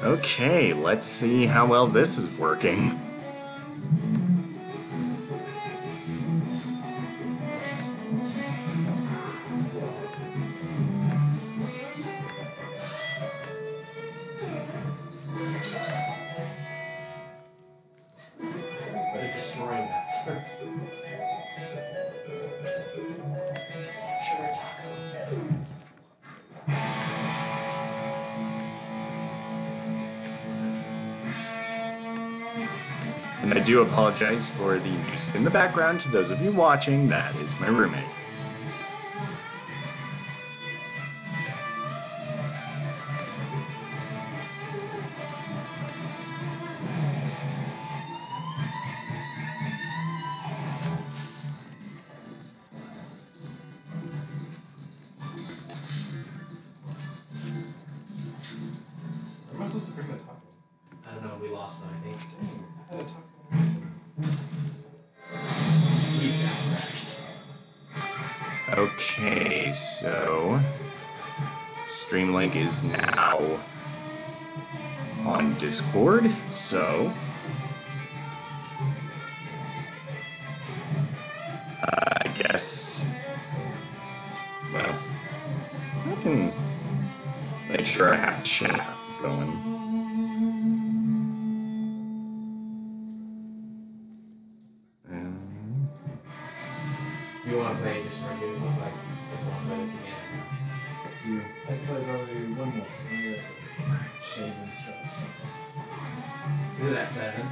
Okay, let's see how well this is working. They're destroying us. Sugar chocolate. And I do apologize for the music in the background. To those of you watching, that is my roommate. Am I supposed to bring the taco? I don't know, we lost them, I think. Dang, I had a taco. Okay, so Streamlink is now on Discord, so I guess, well, I can make sure I have chat going. If you want to play, just start doing like 1 minutes again. It's up to you. I can play probably one more. Shave and stuff. Is it at 7?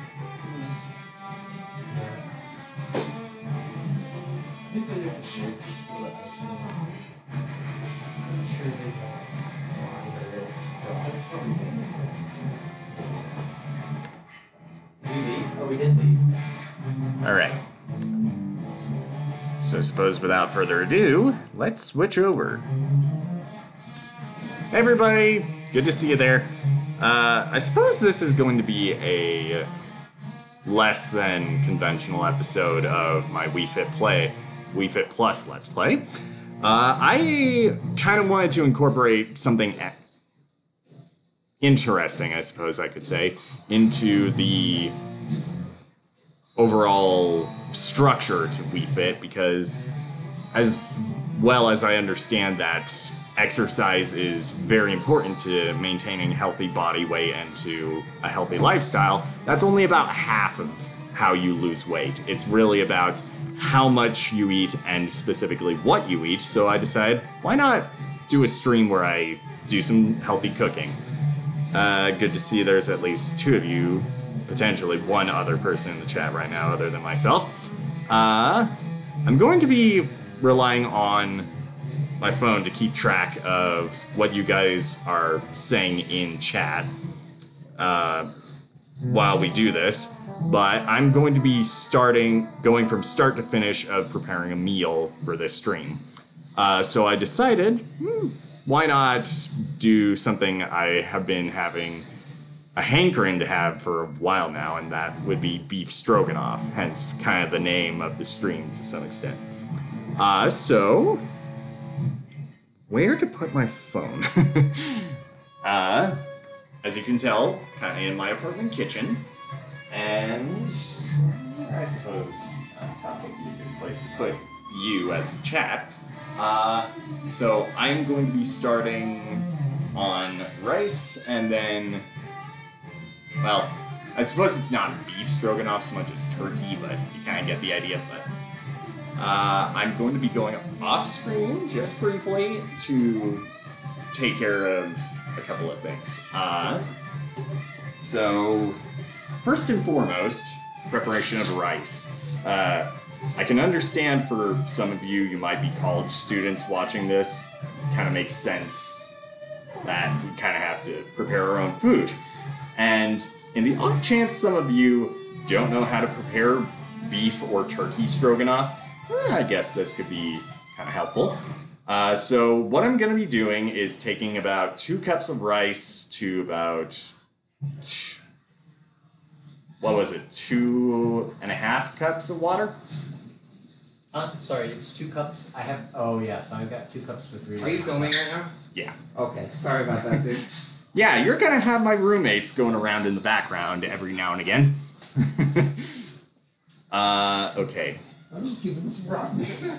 Yeah. I think they have to shave just to let us know. I'm sure they don't. We leave? Oh, we did leave. All right. So I suppose without further ado, let's switch over. Hey everybody, good to see you there. I suppose this is going to be a less than conventional episode of my Wii Fit Plus Let's Play. I kind of wanted to incorporate something interesting, I suppose I could say, into the overall structure to Wii Fit, because as well as I understand that exercise is very important to maintaining healthy body weight and to a healthy lifestyle, that's only about half of how you lose weight. It's really about how much you eat and specifically what you eat, so I decided, why not do a stream where I do some healthy cooking? Good to see there's at least 2 of you, potentially 1 other person in the chat right now other than myself. I'm going to be relying on my phone to keep track of what you guys are saying in chat while we do this, but I'm going to be going from start to finish of preparing a meal for this stream. So I decided, why not do something I have been having a hankering to have for a while now, and that would be beef stroganoff, hence kind of the name of the stream to some extent. So where to put my phone? As you can tell, kind of in my apartment kitchen, and I suppose on top would be a good place to put you as the chat. So I'm going to be starting on rice, and then, well, I suppose it's not beef stroganoff so much as turkey, but you kind of get the idea. But I'm going to be going off screen just briefly to take care of a couple of things. So first and foremost, preparation of rice. I can understand for some of you might be college students watching this. It kind of makes sense that we kind of have to prepare our own food. And in the off chance some of you don't know how to prepare beef or turkey stroganoff, I guess this could be kind of helpful. So what I'm going to be doing is taking about 2 cups of rice to about, 2.5 cups of water? Sorry, it's 2 cups. So I've got 2 cups for 3. Are you filming right now? Yeah. Okay, sorry about that, dude. Yeah, you're gonna have my roommates going around in the background every now and again. Okay. I'm just giving this rock music.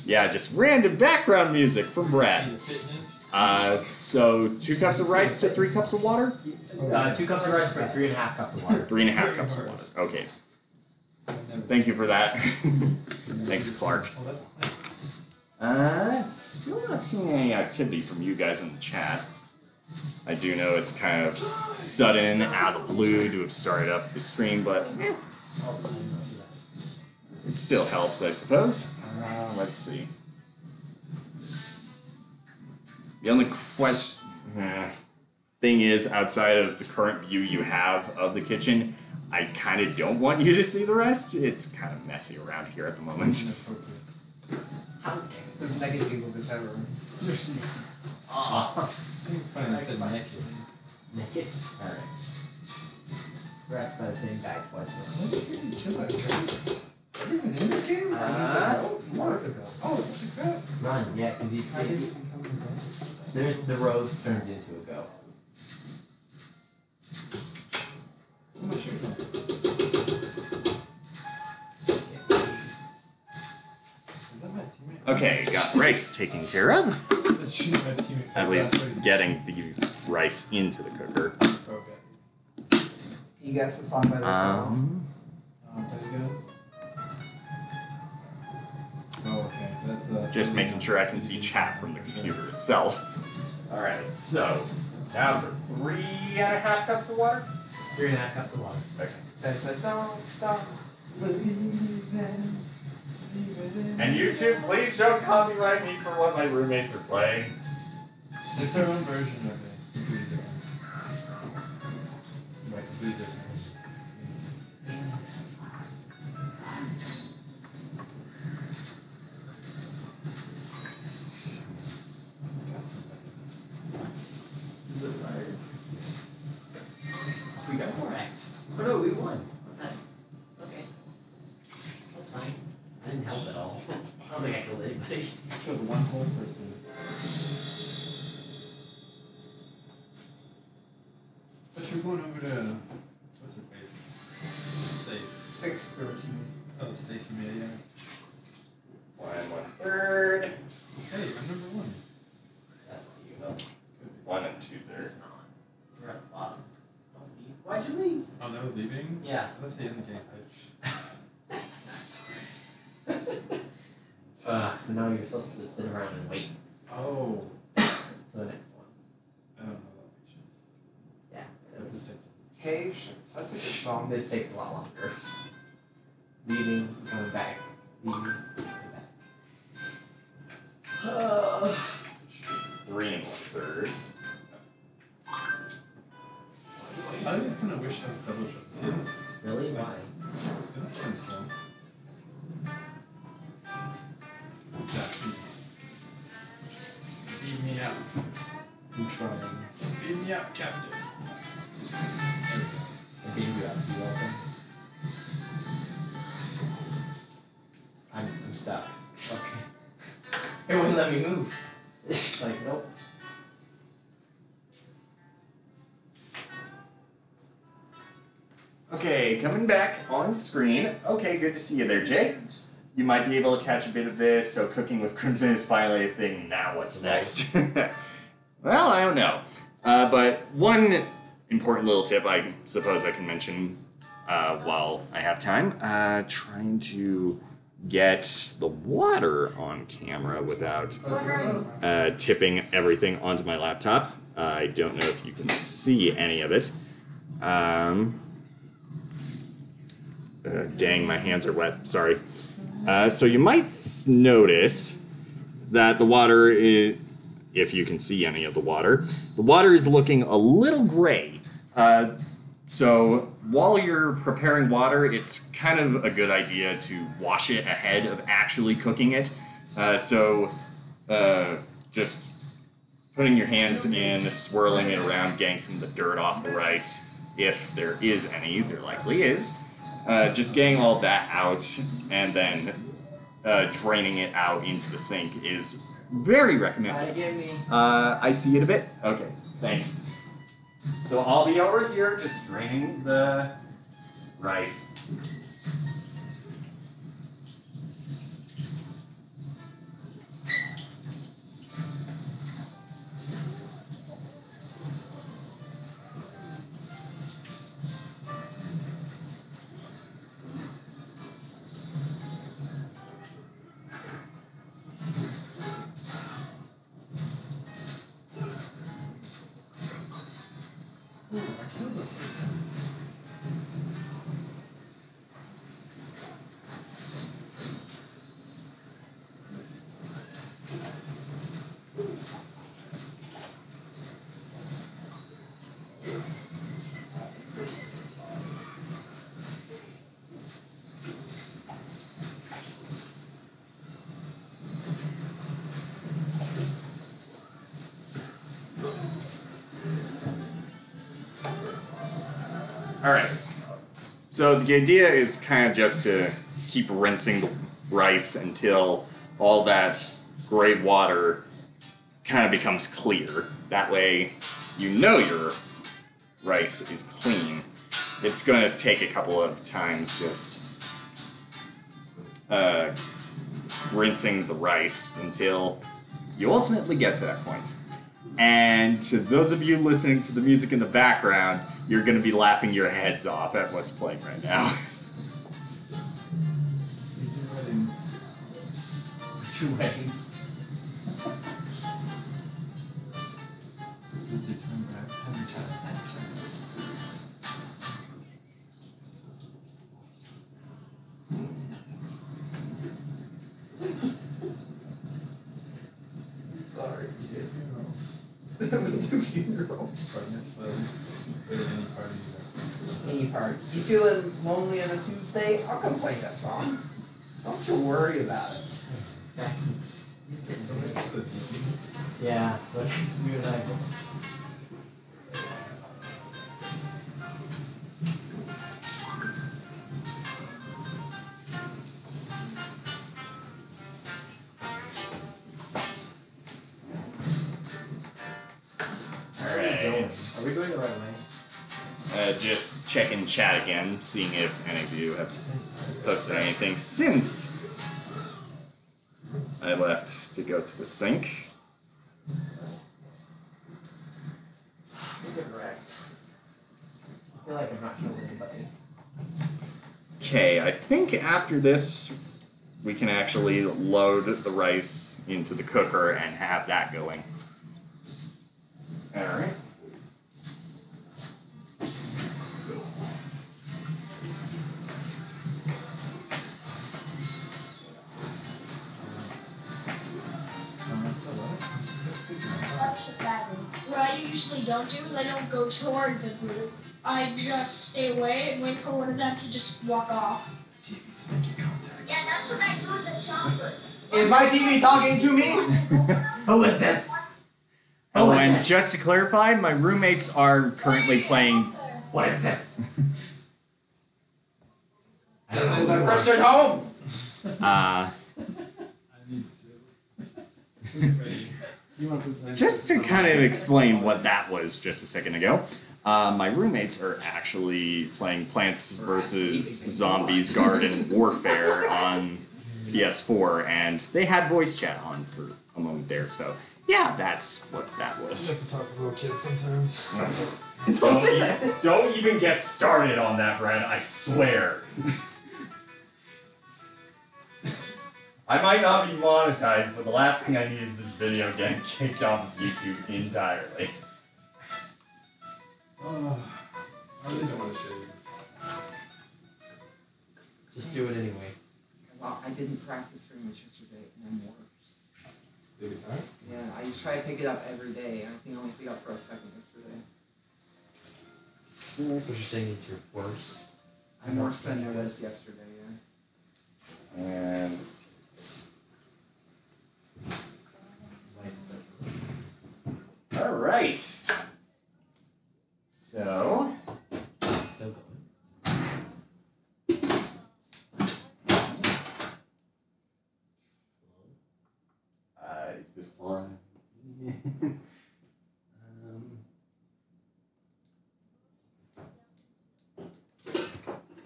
Yeah, just random background music from Brad. Fitness. So 2 cups of rice to 3 cups of water? 2 cups of rice for 3.5 cups of water. 3.5 cups of water. Okay. Thank you for that. Thanks, Clark. Still not seeing any activity from you guys in the chat. I do know it's kind of sudden, out of the blue to have started up the stream, but it still helps, I suppose. Let's see. The only thing is, outside of the current view you have of the kitchen, I kind of don't want you to see the rest. It's kind of messy around here at the moment. There's naked people this ever. Aw. I think it's funny I said naked. Naked? Alright. We're asked by the same guy twice. Let's freaking chill out, Are you even in this game? Mark ago. Oh, what the crap? Run, yeah, because you How did it become a go? there's the rose turns into a go. What am I shooting at? Is that my teammate? Okay, got rice taken care of. That's shooting my teammate. At least getting the rice into the cooker. Okay. You guys the song by this song? There you go. Oh, okay. That's Just making sure I can see chat from the computer itself. Alright, so down for 3.5 cups of water? 3.5 cups of water. Okay. That's a don't stop believing. And you two, please don't copyright me for what my roommates are playing. It's our own version of it. It's completely different. Right, completely different. We got correct. Oh no, we won. Okay. That's fine. I didn't help at all. I don't think I killed anybody. Killed one whole person. But you're going over to what's her face? Stace. 613. Oh, Stacey Media. 1/3. Hey, I'm number 1. That's not you, though. 1 2/3. It's not. You're at the bottom. Don't leave. Why'd you leave? Oh, that was leaving? Yeah. Let's say in the game. No, you're supposed to sit around and wait Oh. for the next one. I don't have a lot of patience. Yeah. But this takes Patience. That's a good song. This takes a lot longer. Leaving, coming back. Leaving, coming back. 3 1/3. I just kind of wish I was double jumping. Really? Why? That's kind of cool. Exactly. Beam me up. I'm trying. Beam me up, Captain. There we go. I beamed you up. You welcome? I'm stuck. Okay. It wouldn't let me move. It's like, nope. Okay, coming back on screen. Okay, good to see you there, Jay. You might be able to catch a bit of this, so cooking with Crimson is finally a thing. Now what's next? Well, I don't know. But one important little tip I suppose I can mention while I have time. Trying to get the water on camera without tipping everything onto my laptop. I don't know if you can see any of it. Dang, my hands are wet. Sorry. So you might notice that the water is, if you can see any of the water is looking a little gray. So while you're preparing water, it's kind of a good idea to wash it ahead of actually cooking it. Just putting your hands in, swirling it around, getting some of the dirt off the rice, if there is any, there likely is. Just getting all that out and then draining it out into the sink is Very Gotta recommended. give me. I see it a bit. Okay, thanks. So I'll be over here just straining the rice. Alright, so the idea is kind of just to keep rinsing the rice until all that gray water kind of becomes clear. That way you know your rice is clean. It's going to take a couple of times just rinsing the rice until you ultimately get to that point. And to those of you listening to the music in the background, you're going to be laughing your heads off at what's playing right now. Two weddings. Sorry, funerals. We do funerals. Bar mitzvahs. Any party. Any part. You feeling lonely on a Tuesday? I'll come play that song. Don't you worry about it. This guy keeps. Yeah, but weird like. Alright. Are we going the right way? Just checking chat again, seeing if any of you have posted anything since I left to go to the sink. I'm getting wrecked. I feel like I'm not killing anybody. Okay, I think after this we can actually load the rice into the cooker and have that going. Alright. What I usually don't do is I don't go towards a group. I just stay away and wait for one of them to just walk off. TV's making contact. Yeah, that's what I do in the shopper. Is my TV talking to me? Who is this? Oh, and just to clarify, my roommates are currently playing. What is this? This is a Christian home. I need to. You want to play? Just to kind of explain what that was just a second ago, my roommates are actually playing Plants vs. Zombies Garden Warfare on PS4, and they had voice chat on for a moment there, so yeah, that's what that I was. like to talk to little kids sometimes. Don't even get started on that, Brad, I swear. I might not be monetized, but the last thing I need is this video getting kicked off of YouTube entirely. I really don't want to show you. Just do it anyway. Well, I didn't practice very much yesterday, and I'm worse. Baby time? Yeah, I just try to pick it up every day, and I think I only picked it up for a second yesterday. So you're saying it's your worse? I'm worse than I was yesterday, yeah. And all right. So It's still going. is this one.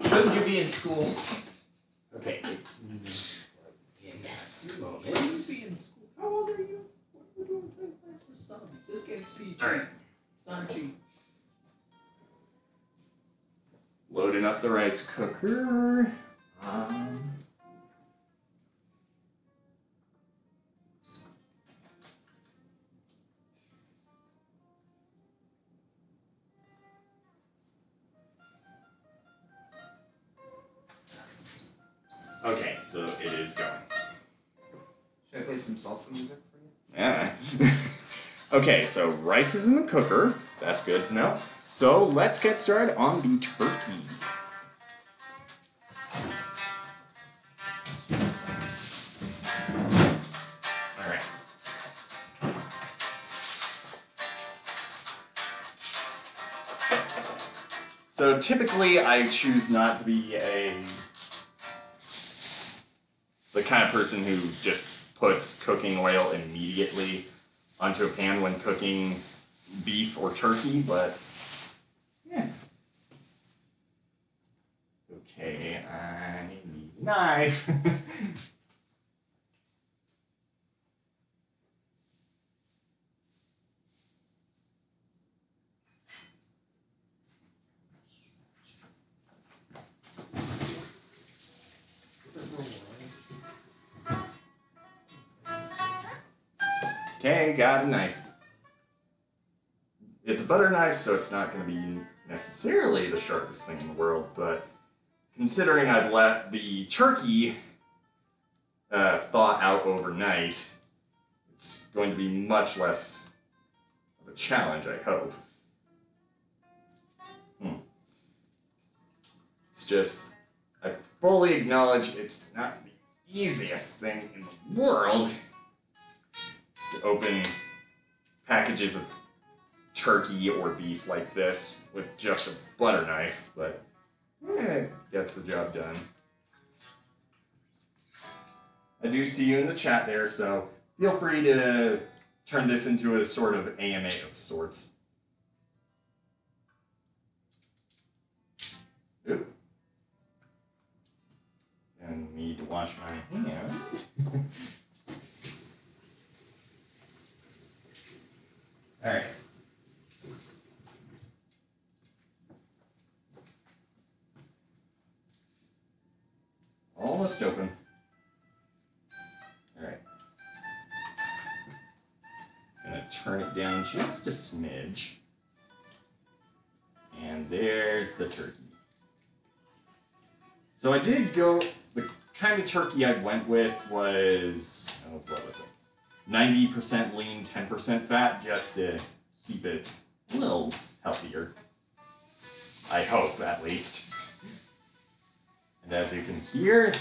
Shouldn't you be in school? Okay, it's Yes. a moment. Shouldn't you be in school? How old are you? What are you doing playing Plants for Subs? This game's PG. Alright. It's not cheap. Loading up the rice cooker. Okay, so it is going. Should I play some salsa music for you? Yeah. Okay, so rice is in the cooker. That's good to know. So let's get started on the turkey. All right. So typically I choose not to be the kind of person who just puts cooking oil immediately onto a pan when cooking beef or turkey, but yeah. Okay, I need a knife. Okay, got a knife. It's a butter knife, so it's not going to be necessarily the sharpest thing in the world, but considering I've let the turkey thaw out overnight, it's going to be much less of a challenge, I hope. It's just, I fully acknowledge it's not the easiest thing in the world to open packages of turkey or beef like this with just a butter knife, but it gets the job done. I do see you in the chat there, so feel free to turn this into a sort of AMA of sorts. Oop. And need to wash my hand. All right. Almost open. All right. Gonna turn it down just a smidge. And there's the turkey. So I did go, the kind of turkey I went with was, oh, what was it? 90% lean, 10% fat, just to keep it a little healthier. I hope, at least. And as you can hear,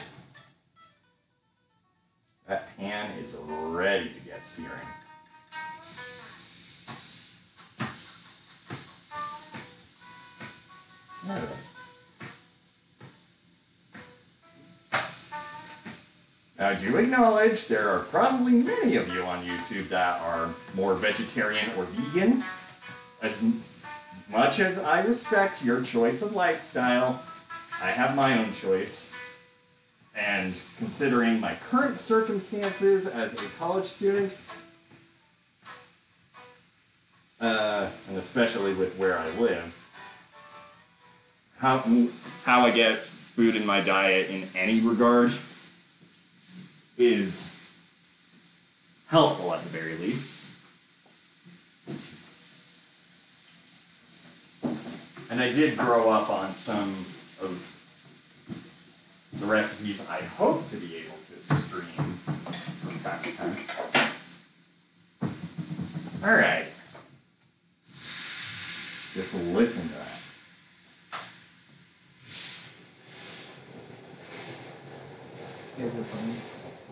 that pan is ready to get searing. All right. Now, I do acknowledge there are probably many of you on YouTube that are more vegetarian or vegan. As much as I respect your choice of lifestyle, I have my own choice. And considering my current circumstances as a college student, and especially with where I live, how I get food in my diet in any regard is helpful at the very least. And I did grow up on some of the recipes I hope to be able to stream from time to time. Alright. Just listen to that.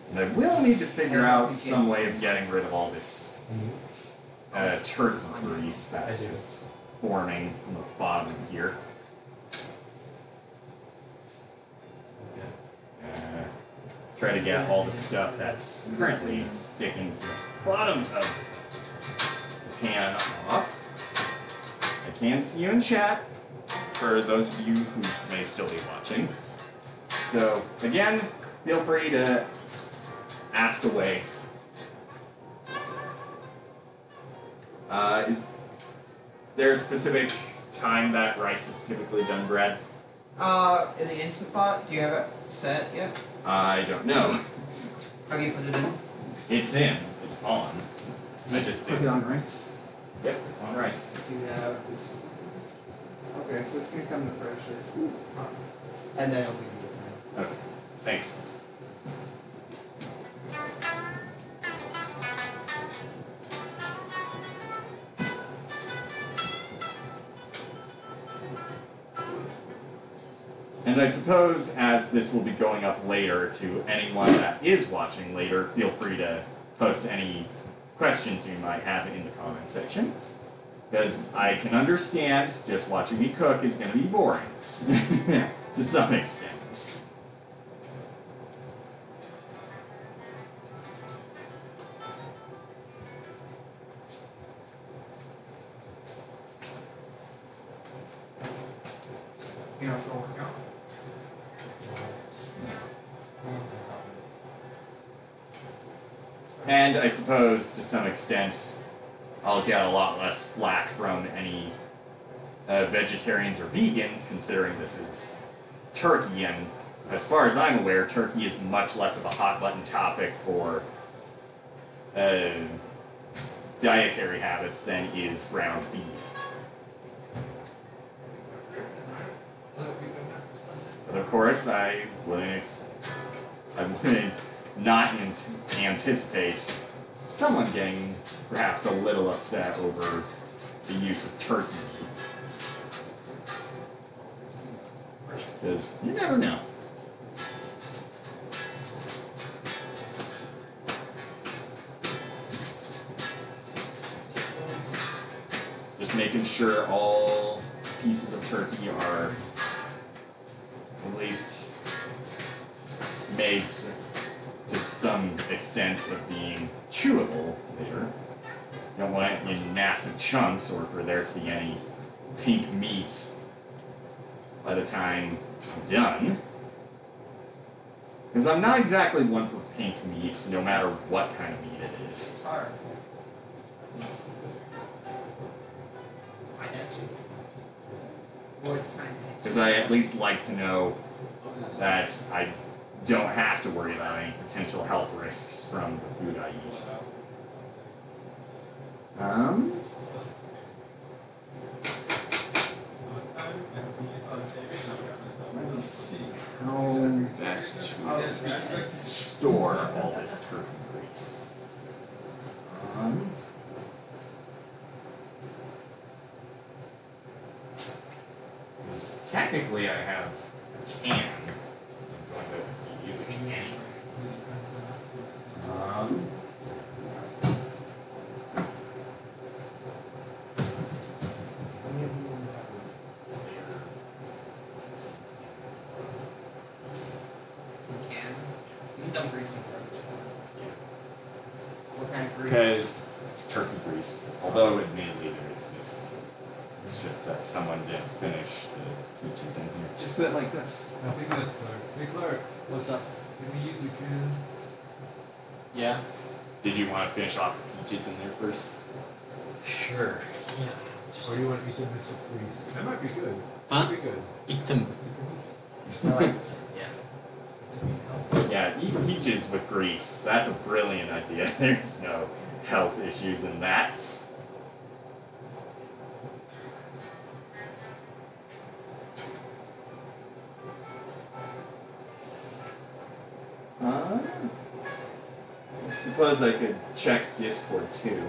And I will need to figure out some way of getting rid of all this turkey grease that's just forming on the bottom here. Try to get all the stuff that's currently sticking to the bottom of the pan off. I can see you in chat, for those of you who may still be watching. So, again, feel free to ask away. Is there a specific time that rice is typically done bread? In the Instant Pot, do you have it set yet? I don't know. How do you put it in? It's in. It's on. I just Put did. it on rice. Yep, it's on rice. Do you have this? Okay, so it's gonna come to pressure. Ooh, hot. And then it'll give you the Okay, thanks. And I suppose as this will be going up later to anyone that is watching later, feel free to post any questions you might have in the comment section. Because I can understand just watching me cook is going to be boring to some extent. You know, for a workout. And I suppose to some extent I'll get a lot less flack from any vegetarians or vegans, considering this is turkey, and as far as I'm aware, turkey is much less of a hot button topic for dietary habits than is ground beef. But of course, I wouldn't not anticipate someone getting perhaps a little upset over the use of turkey. Because you never know. Just making sure all pieces of turkey are at least made to some extent of being chewable later. You don't want it in massive chunks or for there to be any pink meat by the time I'm done. Because I'm not exactly one for pink meat, no matter what kind of meat it is. It's hard. I get you. Well, it's kind of. Because I at least like to know that I don't have to worry about any potential health risks from the food I eat. Let me see how best to store all this turkey grease. Because technically I have a can. I'm going to be using it anyway. You can. You can dump grease in garbage. What kind of grease? Because turkey grease. Although admittedly there is this. It's just that someone didn't finish the peaches in here. Just put it like this. I think that's Clark. Hey Clark, What's up? can we use your can? Yeah. Did you want to finish off the peaches in there first? Sure. Yeah. Or do you want to use some mix of grease? That might be good. Huh? That'd be good. Eat them. I like it. Yeah. Yeah, eat peaches with grease. That's a brilliant idea. There's no health issues in that. I suppose I could check Discord too.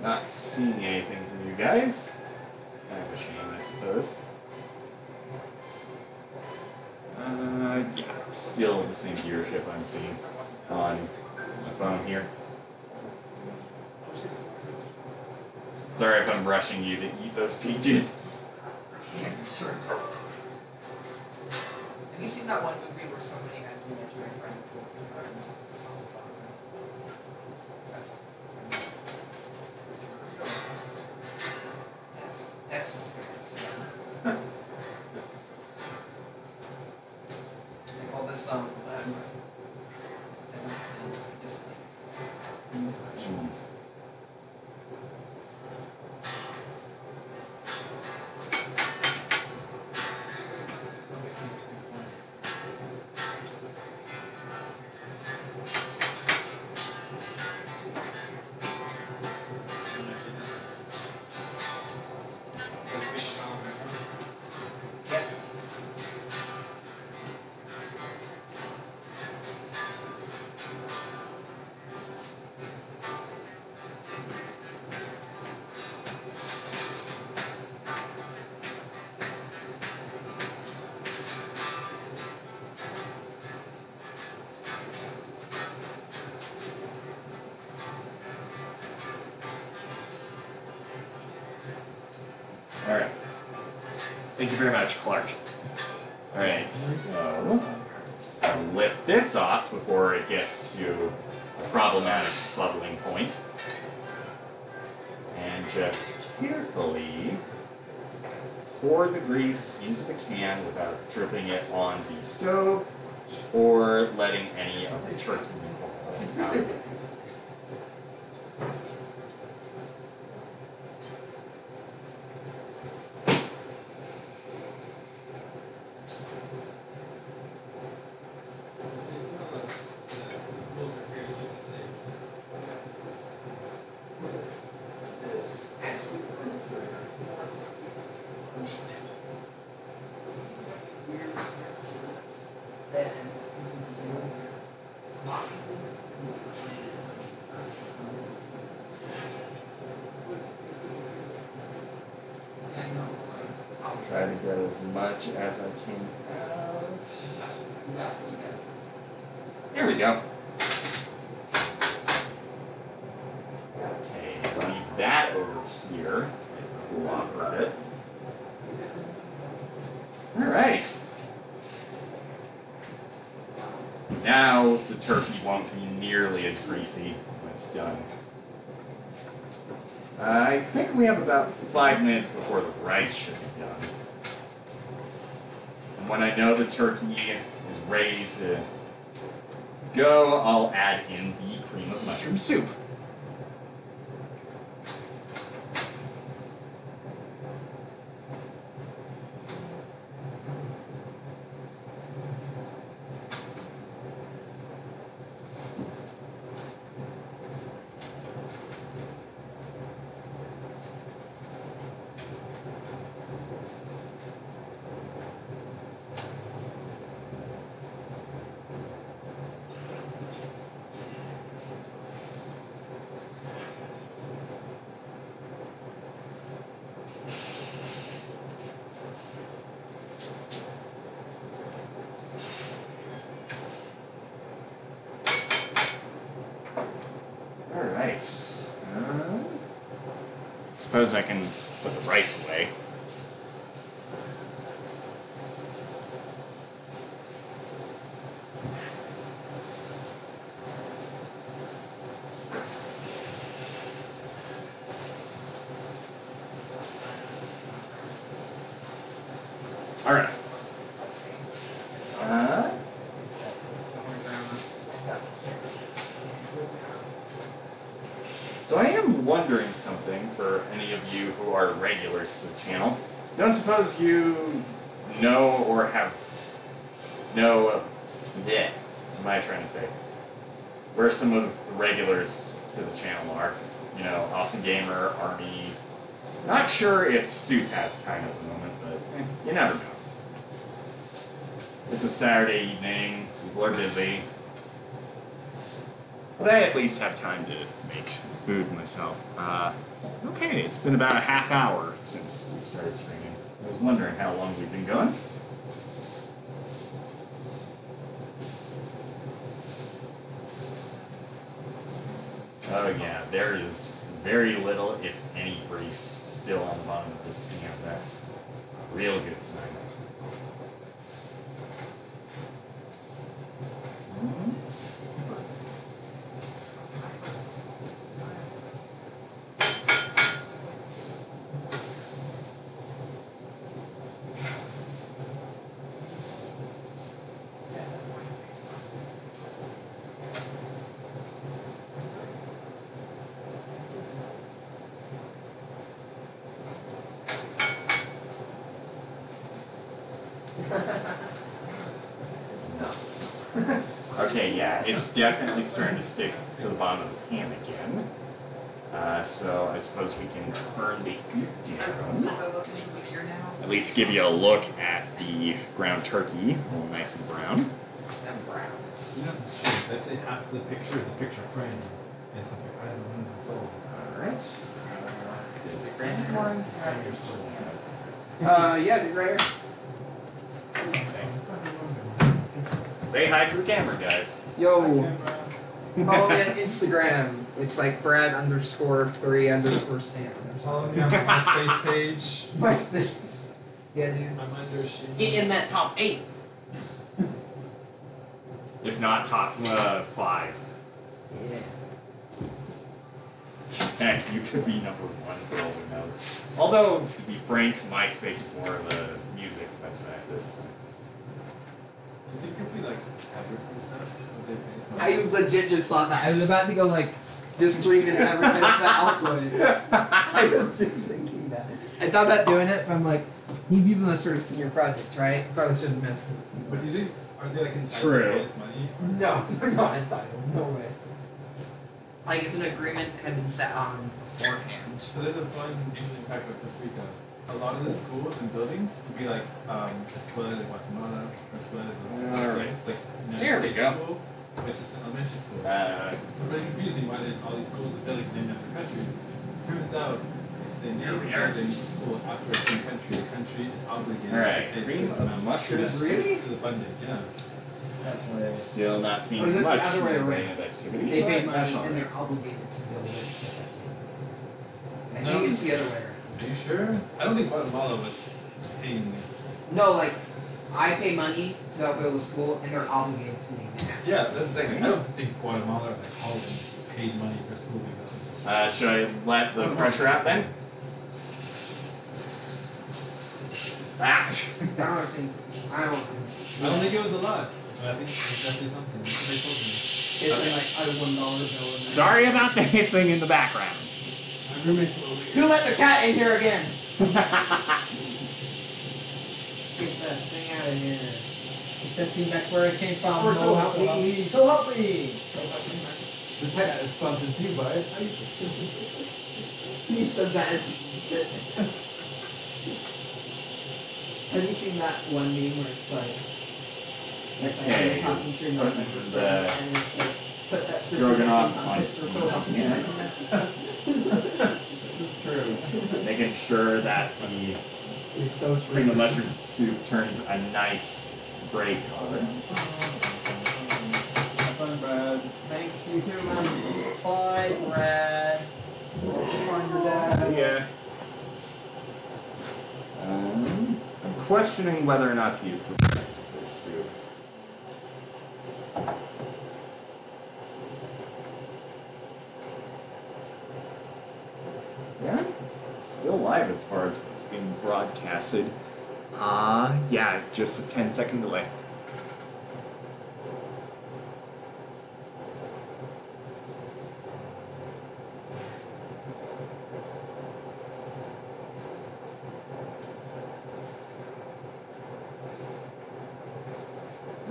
Not seeing anything from you guys. Kind of a shame, I suppose. Yeah, still the same viewership I'm seeing on my phone here. Sorry if I'm rushing you to eat those peaches. Sort of. seen that one movie where somebody has an imaginary friend who pulls the cards? That's they call this Alright. Thank you very much, Clark. Alright, so I'll lift this off before it gets to a problematic bubbling point. And just carefully pour the grease into the can without dripping it on the stove or letting any of the turkey fall out. Try to get as much as I can out. There we go. Okay, leave that over here. Let it cool off a bit. Alright. Now the turkey won't be nearly as greasy when it's done. I think we have about 5 minutes before the rice should be done. And when I know the turkey is ready to go, I'll add in the cream of mushroom soup. Suppose I can put the rice away. All right. So I am wondering something for any of you who are regulars to the channel. Don't suppose you know or have what am I trying to say? Where some of the regulars to the channel are. You know, Awesome Gamer, Army. Not sure if Soup has time at the moment, but you never know. It's a Saturday evening, people are busy. But I at least have time to make some food myself. Okay, it's been about a half hour since we started streaming. I was wondering how long we've been going. Oh yeah, there is very little, if any, grease still on the bottom of this pan. That's a real good sign. No. Okay, yeah, it's definitely starting to stick to the bottom of the pan again. So I suppose we can turn the heat down. At least give you a look at the ground turkey, all nice and brown. You know, they say half the picture is a picture frame. And it's like eyes on the soul. Alright. This is the grand one. Save your soul. Yeah, dude, right here. Thanks. Say hi to the camera, guys. Yo. Follow me on Instagram. It's like Brad_3_Stan. Follow me on my MySpace page. MySpace. Yeah, dude. I'm under shame. Get in that top 8. If not top 5. Yeah. Heck, you could be number 1 for all we know. Although, to be frank, MySpace is more of a music website at this point. You think if we like advertise stuff, would they pay us I money? legit just saw that. I was about to go like, this stream is advertised by Altoids. I was just thinking that. I thought about doing it, but I'm like, he's using this for a senior project, right? Probably shouldn't mess with it. But do you think, are they like entitled True. to pay us money? No, they're not entitled. No way. Like, if an agreement had been set on beforehand. So there's a fun interesting fact about this week. A lot of the schools and buildings would be like Escuela de Guatemala, or Escuela de los Alright. States, like United There we States go. school, but it's just an elementary school. Uh, So it really confused me why there's all these schools that feel like named after countries. Turns out it's the Here name we are. of the school after a certain country. The country is obligated Alright, to pay cream some of amount mushrooms. Really? to the funding. Yeah. That's what it is. Still not seeing Or is it the much other way in the around? vein of activity. They pay but money that's all and right. they're obligated to build it. I No. think it's the other way around. Are you sure? I don't think Guatemala was paying. No, like, I pay money to help build a school and they're obligated to me now. Yeah, that's the thing. I don't think Guatemala or like Holland paid money for school development. Should I let the pressure out then? Ah! I don't think. I don't think it was a lot. But I think it's definitely something. That's what they told me. It's like a $1 bill. Sorry about the hissing in the background. My roommate's a little Who let the cat in here again? Get that thing out of here. Get that thing back where it came from. Or No help me. So help me. The cat is sponsored too by He said that as shit. Have you seen that one meme where it's like, Okay, talking to your put mother, the and it's like, put that stroganoff on Yeah. This is true. making sure that the It's so cream true. of mushroom soup turns a nice gray color. Have fun, Brad. Thanks, you too, man. Bye, Brad. Find your dad. Yeah. I'm questioning whether or not to use the rest of this soup. Yeah, still live as far as what's being broadcasted. Yeah, just a 10-second delay.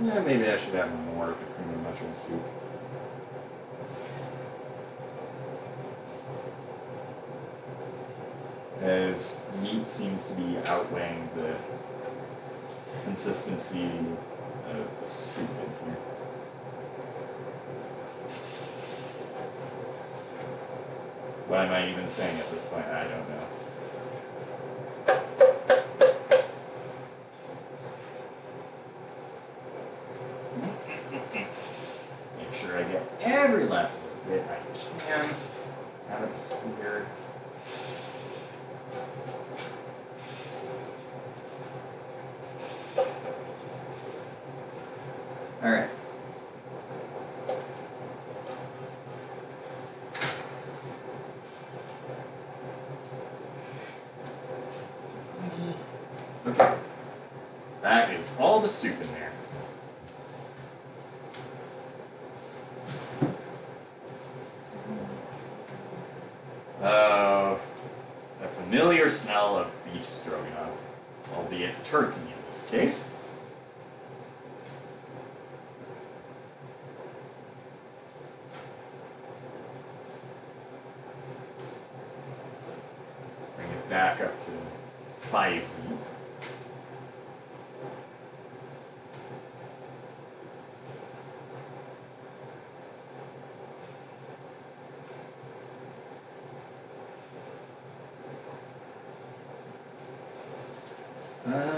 Yeah, maybe I should have more of the cream of mushroom soup. As meat seems to be outweighing the consistency of the soup in here. What am I even saying at this point? I don't know. Make sure I get every last little bit I can out of here. All right. Okay. That is all the soup in there. That familiar smell of beef stroganoff, albeit turkey in this case. Bring it back up to 5 heat.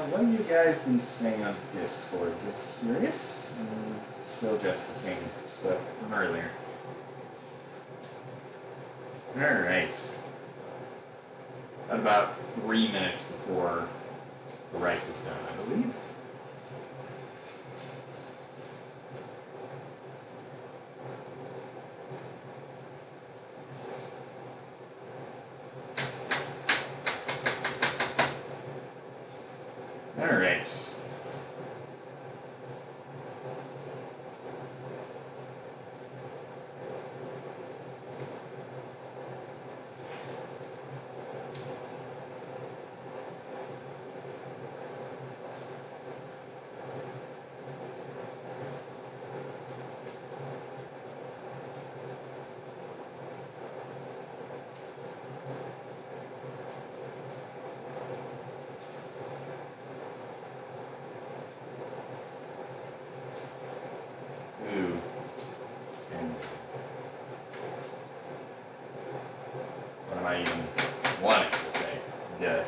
What have you guys been saying on Discord? Just curious? Still just the same stuff from earlier. Alright. About 3 minutes before the rice is done, I believe. Alright. Ooh. And what am I even wanting to say? Yeah.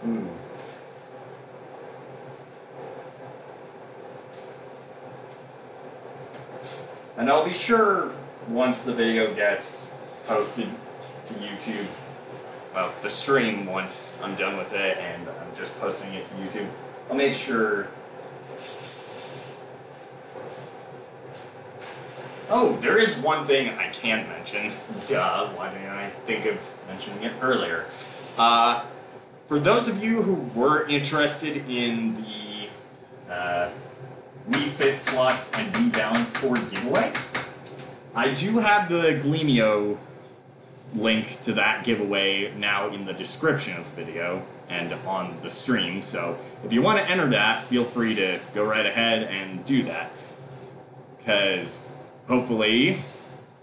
Ooh. And I'll be sure once the video gets posted to YouTube, well, the stream once I'm done with it and I'm just posting it to YouTube, I'll make sure. Oh, there is one thing I can mention. Duh, why didn't I think of mentioning it earlier? For those of you who were interested in the Wii Fit Plus and Wii Balance Board giveaway, I do have the Gleamio link to that giveaway now in the description of the video and on the stream, so if you want to enter that, feel free to go right ahead and do that, because hopefully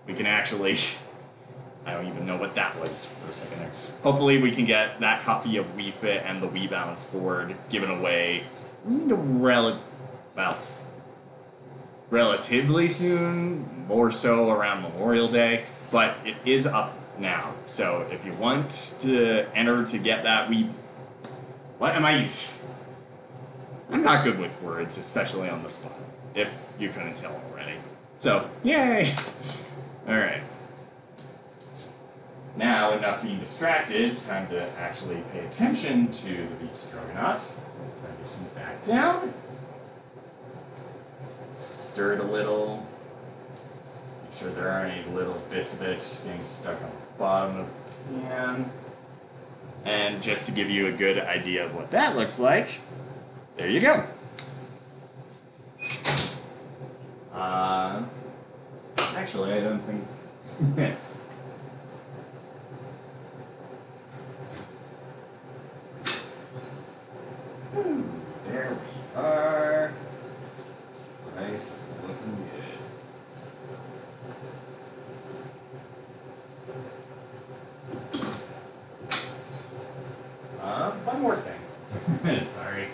we can actually, I don't even know what that was for a second there, hopefully we can get that copy of Wii Fit and the Wii Balance Board given away relatively soon, more so around Memorial Day, but it is up now. So if you want to enter to get that what am I using? I'm not good with words, especially on the spot, if you couldn't tell already. So, yay! Alright. Now, enough being distracted, time to actually pay attention to the beef stroganoff. Time to get some back down. Stir it a little. Make sure there aren't any little bits of it getting stuck on the bottom of the pan. And just to give you a good idea of what that looks like, there you go. Actually, I don't think... There we are. Rice looking good. One more thing. Sorry.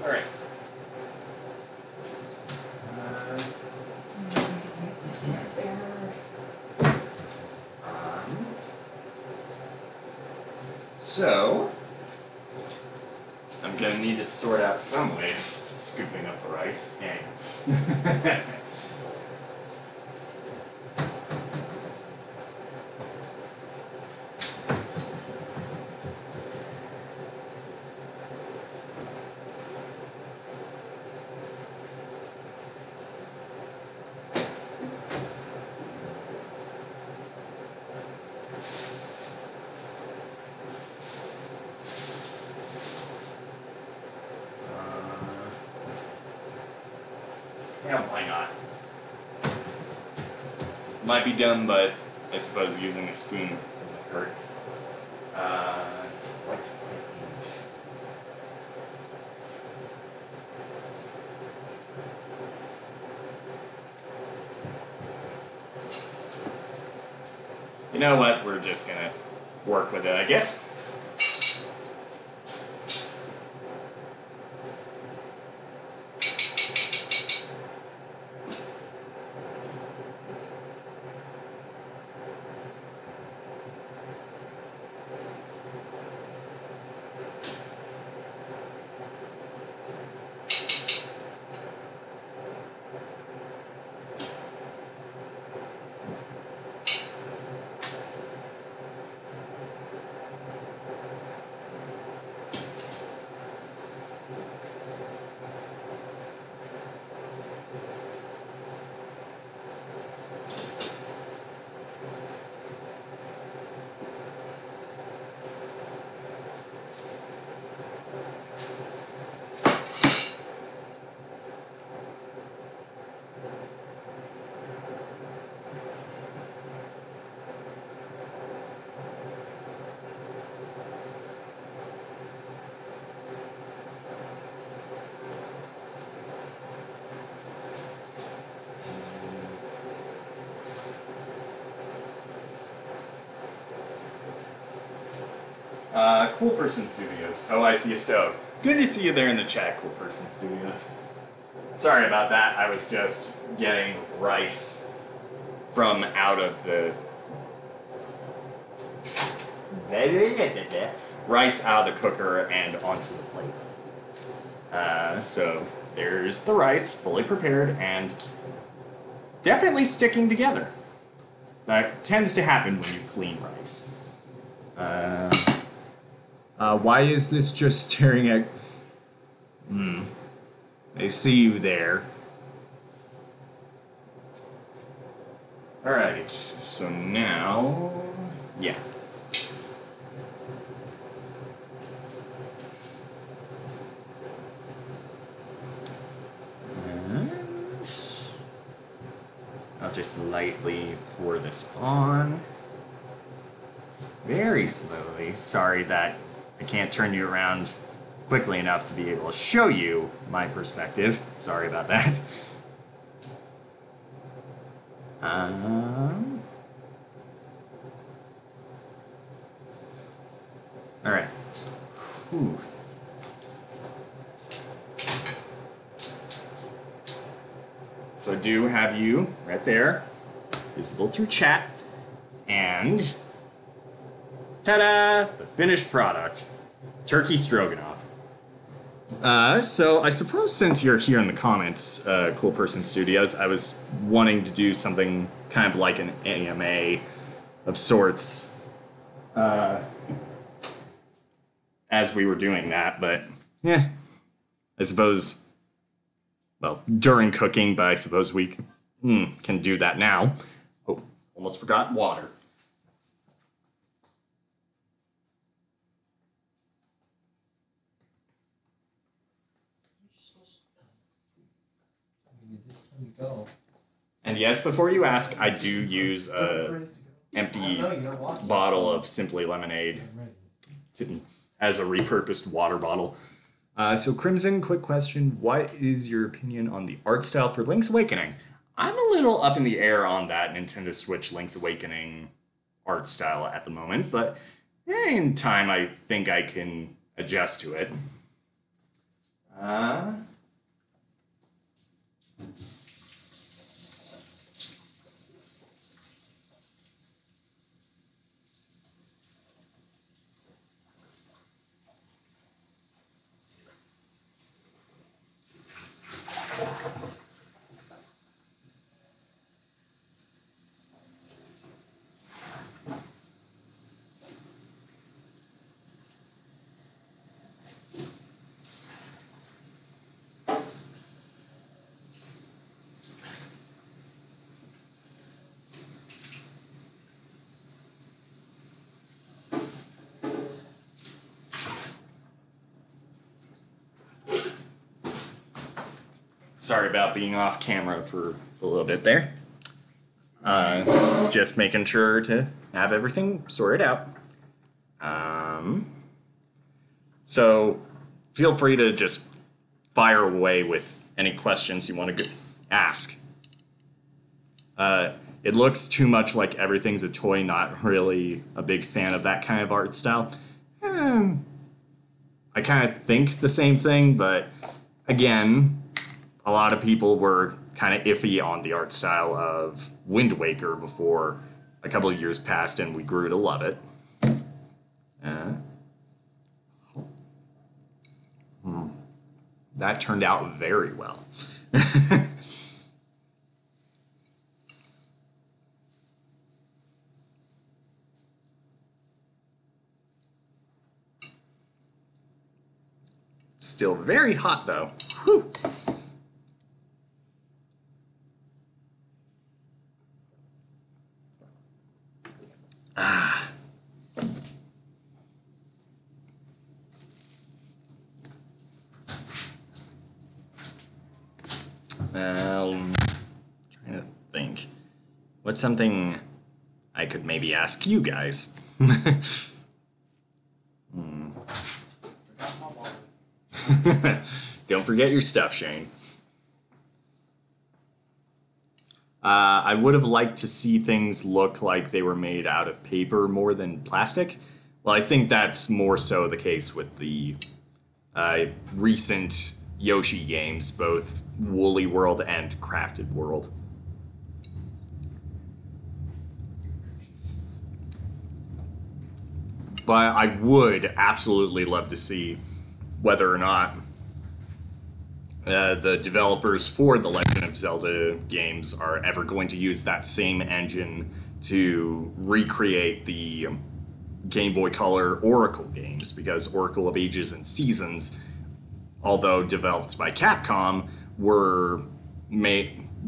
All right. So, I'm gonna need to sort out some way of scooping up the rice. Dang. Yeah, why not? Might be dumb, but I suppose using a spoon doesn't hurt. What? You know what? We're just gonna work with it, I guess. Cool Person Studios. Oh, I see a stove. Good to see you there in the chat, Cool Person Studios. Sorry about that. I was just getting rice from out of the... rice out of the cooker and onto the plate. So there's the rice, fully prepared and definitely sticking together. That tends to happen when you clean rice. Why is this just staring at... I see you there. Alright, so now... Yeah. And I'll just lightly pour this on. Very slowly. Sorry that I can't turn you around quickly enough to be able to show you my perspective. Sorry about that. All right. Whew. So I do have you right there, visible through chat, and ta-da! The finished product, turkey stroganoff. So I suppose since you're here in the comments, Cool Person Studios, I was wanting to do something kind of like an AMA of sorts, as we were doing that, but yeah, I suppose, well, during cooking, but I suppose we can do that now. Oh, almost forgot water. And yes, before you ask, I do use a empty bottle of Simply Lemonade as a repurposed water bottle. So Crimson, quick question. What is your opinion on the art style for Link's Awakening? I'm a little up in the air on that Nintendo Switch Link's Awakening art style at the moment, but in time I think I can adjust to it. Sorry about being off camera for a little bit there. Just making sure to have everything sorted out. So feel free to just fire away with any questions you want to ask. It looks too much like everything's a toy, not really a big fan of that kind of art style. I kind of think the same thing, but again, a lot of people were kind of iffy on the art style of Wind Waker before a couple of years passed and we grew to love it. That turned out very well. It's still very hot though. Whew. Trying to think. What's something I could maybe ask you guys? Don't forget your stuff, Shane. I would have liked to see things look like they were made out of paper more than plastic. Well, I think that's more so the case with the recent Yoshi games, both Woolly World and Crafted World. But I would absolutely love to see whether or not the developers for the Legend of Zelda games are ever going to use that same engine to recreate the Game Boy Color Oracle games, because Oracle of Ages and Seasons, although developed by Capcom, were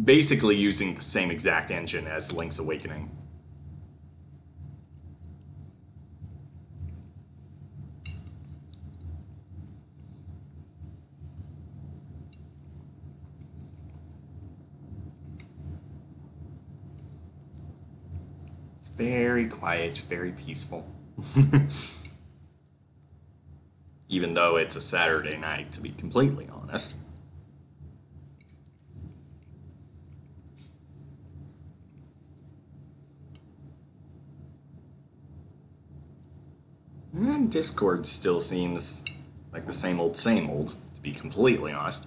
basically using the same exact engine as Link's Awakening. It's very quiet, very peaceful. Even though it's a Saturday night, to be completely honest. And Discord still seems like the same old, to be completely honest.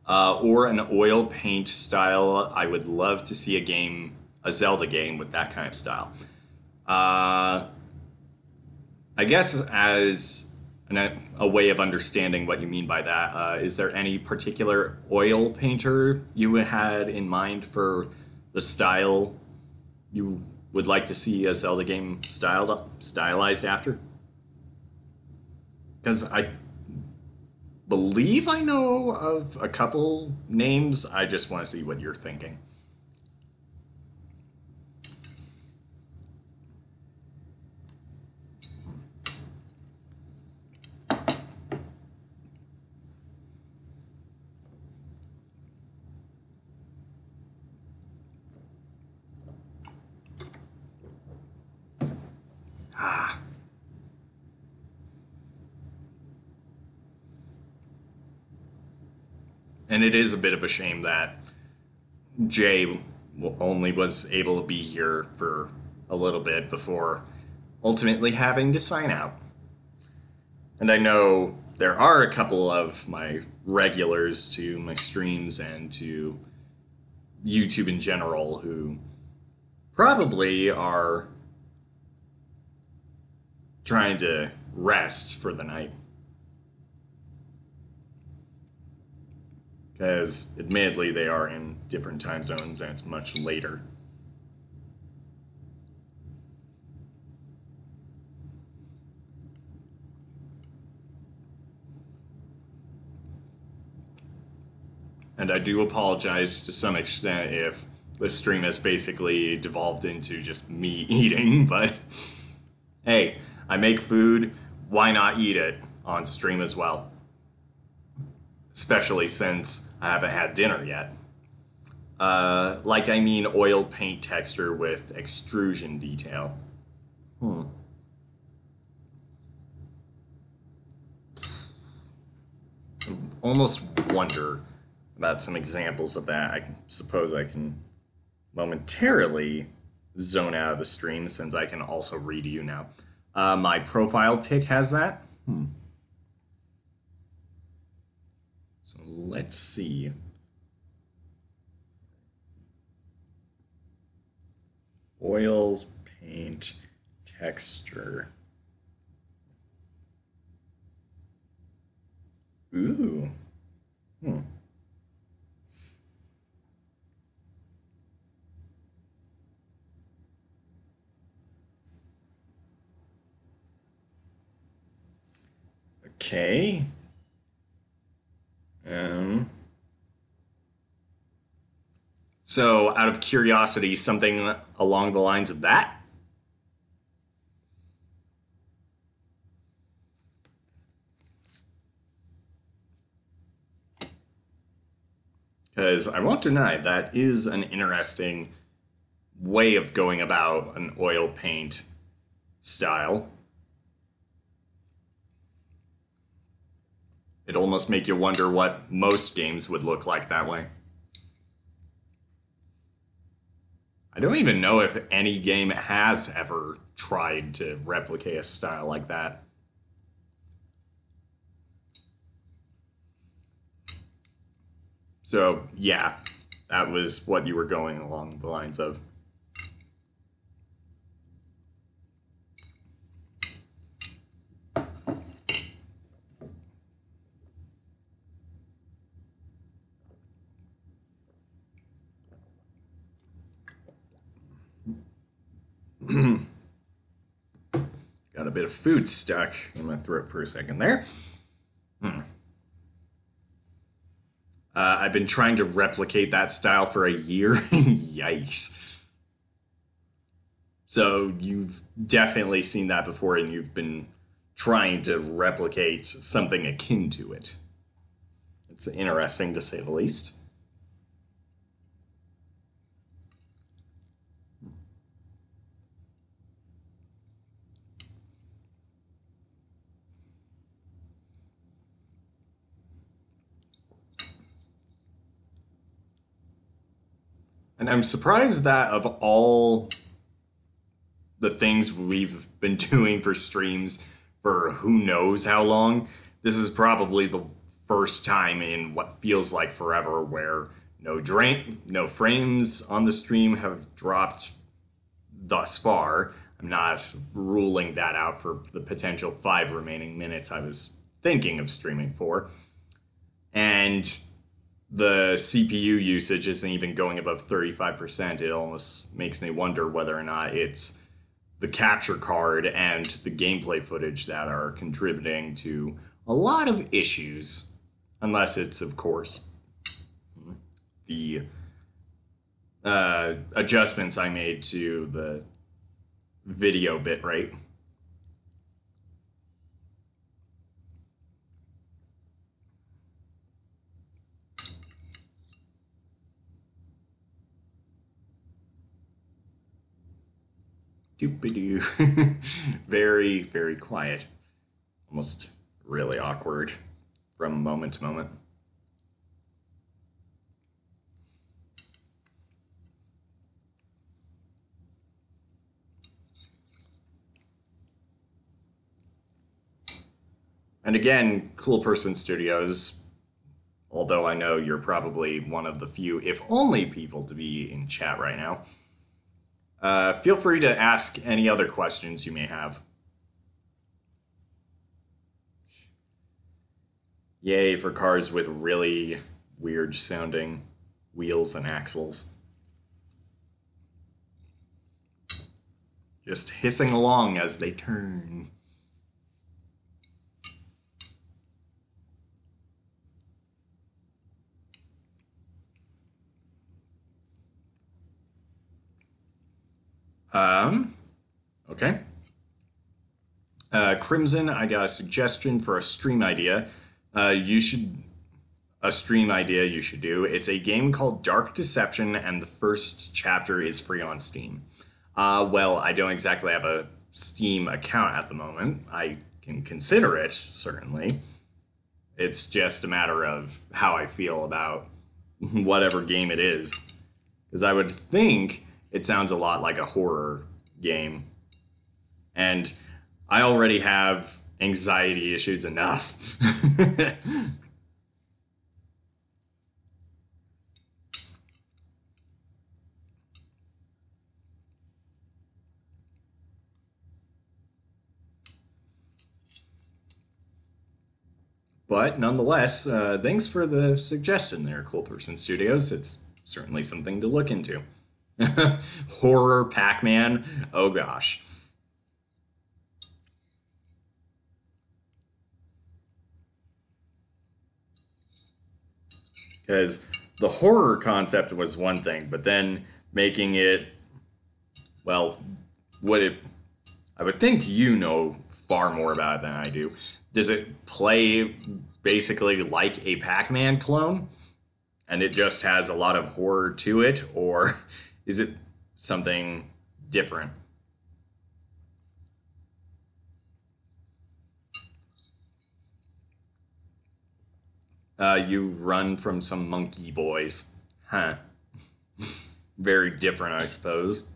Or an oil paint style. I would love to see a Zelda game with that kind of style. I guess as a way of understanding what you mean by that, is there any particular oil painter you had in mind for the style you would like to see a Zelda game stylized after? Because I believe I know of a couple names. I just want to see what you're thinking. And it is a bit of a shame that Jay only was able to be here for a little bit before ultimately having to sign out. And I know there are a couple of my regulars to my streams and to YouTube in general who probably are trying to rest for the night. Because, admittedly, they are in different time zones and it's much later. And I do apologize to some extent if the stream has basically devolved into just me eating, but hey, I make food, why not eat it on stream as well? Especially since I haven't had dinner yet. I mean oil paint texture with extrusion detail. I almost wonder about some examples of that. I suppose I can momentarily zone out of the stream since I can also read you now. My profile pic has that. So let's see. Oil paint texture. Ooh. Okay. So, out of curiosity, something along the lines of that? Because I won't deny that is an interesting way of going about an oil paint style. It'd almost make you wonder what most games would look like that way. I don't even know if any game has ever tried to replicate a style like that. So, yeah, that was what you were going along the lines of. Got a bit of food stuck in my throat for a second there. I've been trying to replicate that style for a year. Yikes. So you've definitely seen that before and you've been trying to replicate something akin to it. It's interesting to say the least. And I'm surprised that of all the things we've been doing for streams for who knows how long, this is probably the first time in what feels like forever where no frames on the stream have dropped thus far. I'm not ruling that out for the potential 5 remaining minutes I was thinking of streaming for. And the CPU usage isn't even going above 35%. It almost makes me wonder whether or not it's the capture card and the gameplay footage that are contributing to a lot of issues. Unless it's, of course, the adjustments I made to the video bitrate. Doop-a-doo. Very, very quiet. Almost really awkward from moment to moment. And again, Cool Person Studios, although I know you're probably one of the few, if only people to be in chat right now, feel free to ask any other questions you may have. Yay for cars with really weird sounding wheels and axles. Just hissing along as they turn. Okay. Crimson, I got a suggestion for a stream idea. A stream idea you should do. It's a game called Dark Deception, and the first chapter is free on Steam. Well, I don't exactly have a Steam account at the moment. I can consider it, certainly. It's just a matter of how I feel about whatever game it is. Because I would think it sounds a lot like a horror game. And I already have anxiety issues enough. But nonetheless, thanks for the suggestion there, Cool Person Studios. It's certainly something to look into. Horror Pac-Man? Oh gosh. Because the horror concept was one thing, but then making it, well, I would think you know far more about it than I do. Does it play basically like a Pac-Man clone? And it just has a lot of horror to it? Or is it something different? You run from some monkey boys. Huh. Very different, I suppose.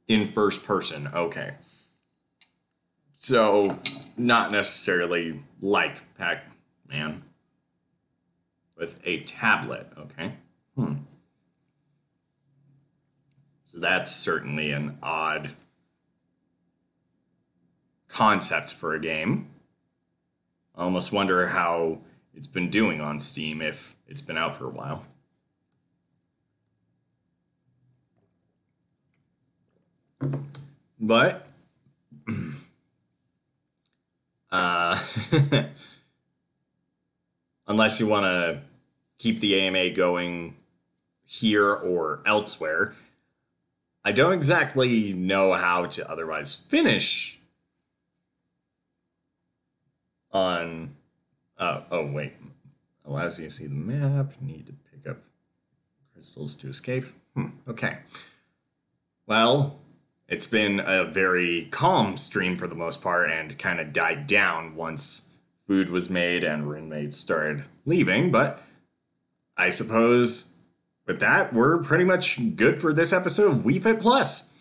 In first person, okay. So, not necessarily like Pac-Man. With a tablet, okay. So that's certainly an odd concept for a game. I almost wonder how it's been doing on Steam if it's been out for a while. But unless you want to keep the AMA going here or elsewhere, I don't exactly know how to otherwise finish on... oh, wait. Allows you to see the map. Need to pick up crystals to escape. Okay. Well, it's been a very calm stream for the most part and kind of died down once food was made and roommates started leaving, but I suppose with that, we're pretty much good for this episode of Wii Fit Plus.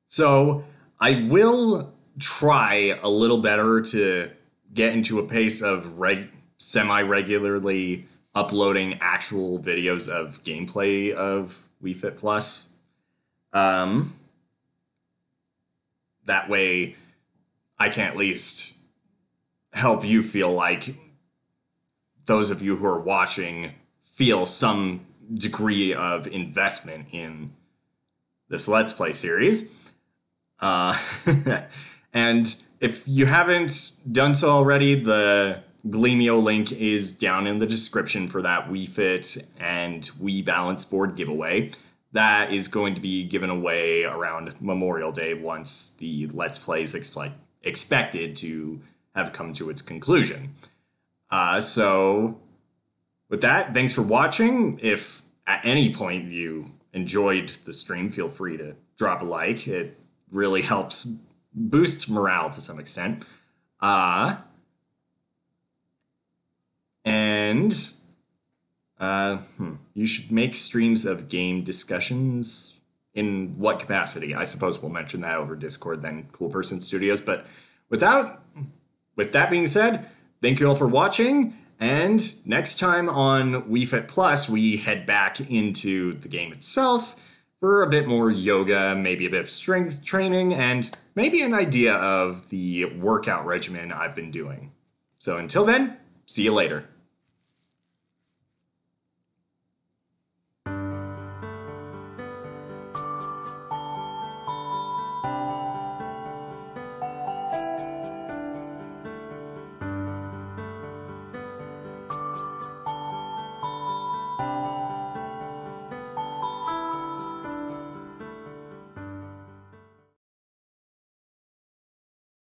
So I will try a little better to get into a pace of semi-regularly uploading actual videos of gameplay of Wii Fit Plus. That way, I can at least help you feel like those of you who are watching feel some degree of investment in this Let's Play series. And if you haven't done so already, the Gleamio link is down in the description for that Wii Fit and Wii Balance Board giveaway. That is going to be given away around Memorial Day once the Let's Play is expected to have come to its conclusion. So with that, thanks for watching. If at any point you enjoyed the stream, feel free to drop a like. It really helps boost morale to some extent. And You should make streams of game discussions. In what capacity? I suppose we'll mention that over Discord then, Cool Person Studios. But with that being said, thank you all for watching. And next time on Wii Fit Plus, we head back into the game itself for a bit more yoga, maybe a bit of strength training, and maybe an idea of the workout regimen I've been doing. So until then, see you later.